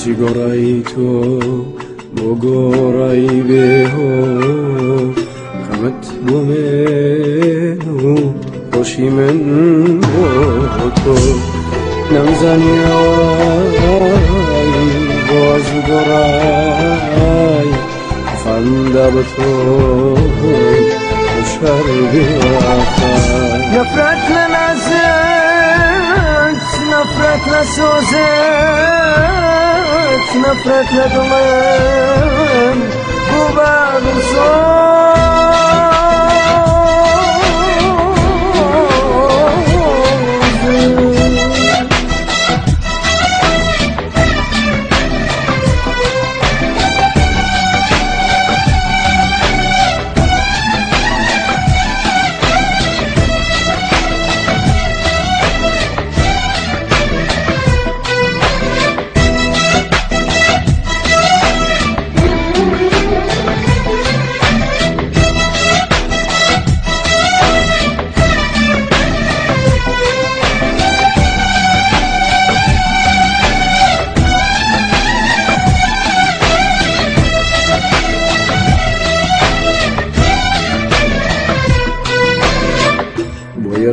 چی گرایی تو بو گرایی به غمت بو منو خوشی من بو تو نمزنی آی باز گرای خنده به تو شر بیافت نفرت لنزت نفرت لسوزت نفرت لدلم بو بعد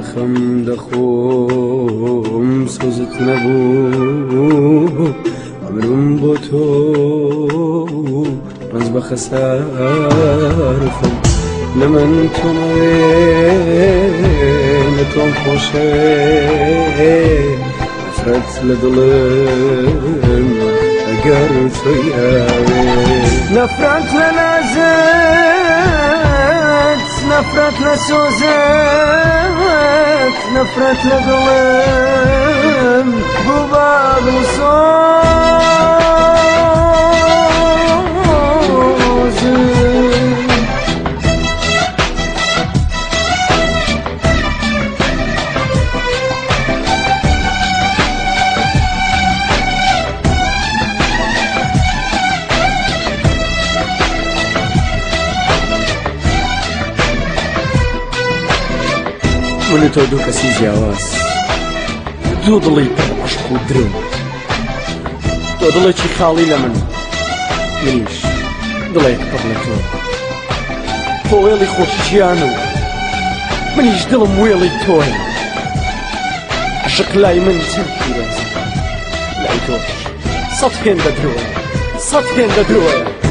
یخم دخوم سوزت نبو عمرم با تو رنز بخسارفم لمن تو نتون خوشه نفرت لدلم اگر تو یاوی نفرت لنزت نفرت لسوزت نفرت لدلم بو بعد من تو دو کسی جیاواز دو دلی پر عشق و درو دو دلی چی خالی لمن منیش دلی پر لتو تو ویلی خوشیانو منیش دلم ویلی توی عشق لای من تنکی رازی لای توش صد هنده دروی